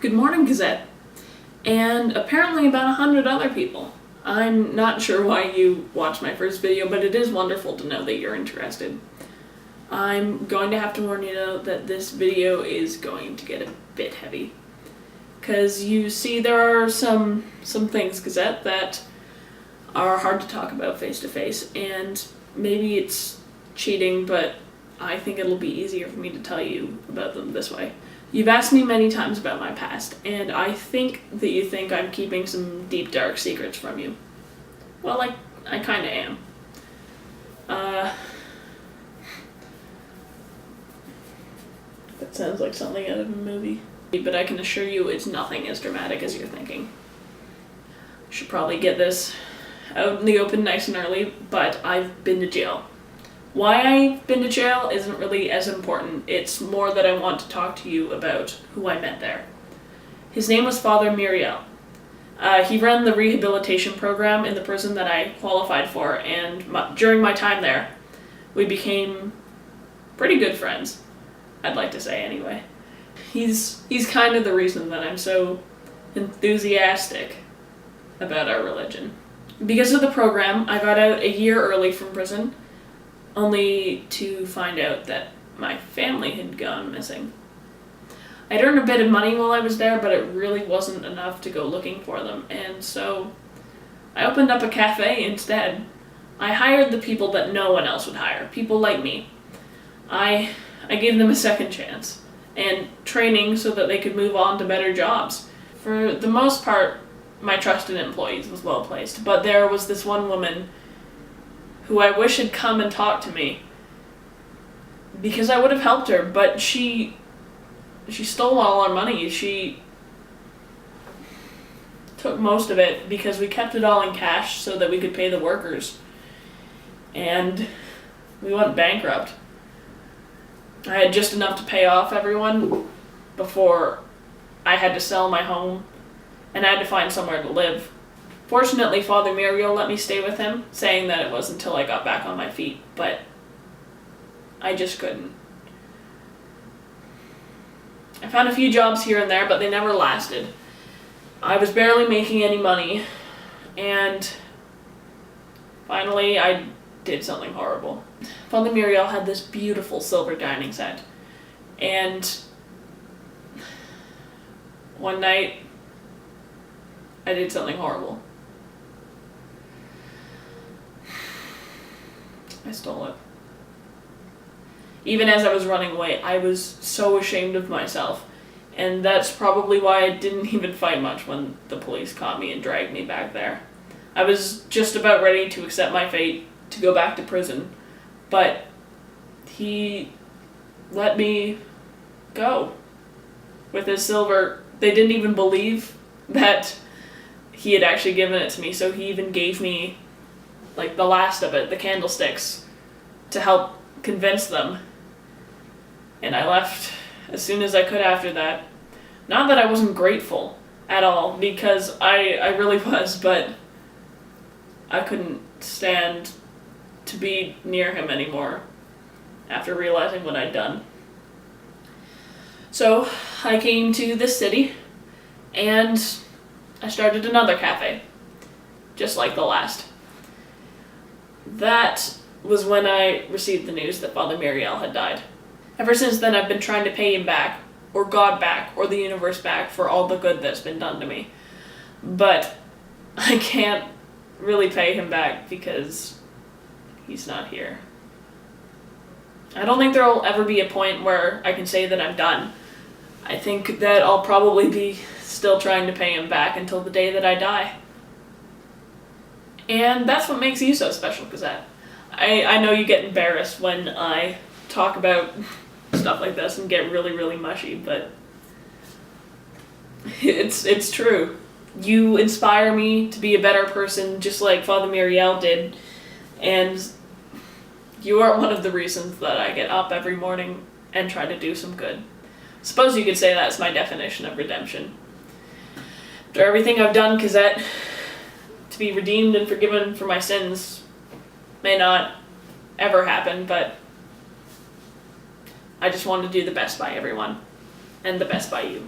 Good Morning Gazette, and apparently about 100 other people. I'm not sure why you watched my first video, but it is wonderful to know that you're interested. I'm going to have to warn you though that this video is going to get a bit heavy. Because you see there are some things, Gazette, that are hard to talk about face to face, and maybe it's cheating, but I think it'll be easier for me to tell you about them this way. You've asked me many times about my past, and I think that you think I'm keeping some deep, dark secrets from you. Well, I kinda am. That sounds like something out of a movie. But I can assure you it's nothing as dramatic as you're thinking. I should probably get this out in the open nice and early, but I've been to jail. Why I've been to jail isn't really as important. It's more that I want to talk to you about who I met there. His name was Father Muriel. He ran the rehabilitation program in the prison that I qualified for, and during my time there, we became pretty good friends. I'd like to say anyway. He's kind of the reason that I'm so enthusiastic about our religion. Because of the program, I got out a year early from prison, only to find out that my family had gone missing. I'd earned a bit of money while I was there, but it really wasn't enough to go looking for them, and so I opened up a cafe instead. I hired the people that no one else would hire, people like me. I gave them a second chance, and training so that they could move on to better jobs. For the most part, my trust in employees was well placed, but there was this one woman who I wish had come and talked to me, because I would have helped her, but she stole all our money. She took most of it because we kept it all in cash so that we could pay the workers, and we went bankrupt. I had just enough to pay off everyone before I had to sell my home, and I had to find somewhere to live. Fortunately, Father Muriel let me stay with him, saying that it was until I got back on my feet, but I just couldn't. I found a few jobs here and there, but they never lasted. I was barely making any money, and finally I did something horrible. Father Muriel had this beautiful silver dining set, and one night I did something horrible. I stole it. Even as I was running away, I was so ashamed of myself, and that's probably why I didn't even fight much when the police caught me and dragged me back there. I was just about ready to accept my fate, to go back to prison, but he let me go with his silver. They didn't even believe that he had actually given it to me, so he even gave me like the last of it, the candlesticks, to help convince them. And I left as soon as I could after that. Not that I wasn't grateful at all, because I really was, but I couldn't stand to be near him anymore after realizing what I'd done. So I came to this city, and I started another cafe, just like the last. That was when I received the news that Father Muriel had died. Ever since then, I've been trying to pay him back, or God back, or the universe back for all the good that's been done to me. But I can't really pay him back because he's not here. I don't think there'll ever be a point where I can say that I'm done. I think that I'll probably be still trying to pay him back until the day that I die. And that's what makes you so special, Gazette. I know you get embarrassed when I talk about stuff like this and get really, really mushy, but it's true. You inspire me to be a better person, just like Father Muriel did, and you are one of the reasons that I get up every morning and try to do some good. Suppose you could say that's my definition of redemption. After everything I've done, Gazette, to be redeemed and forgiven for my sins may not ever happen, but I just want to do the best by everyone, and the best by you.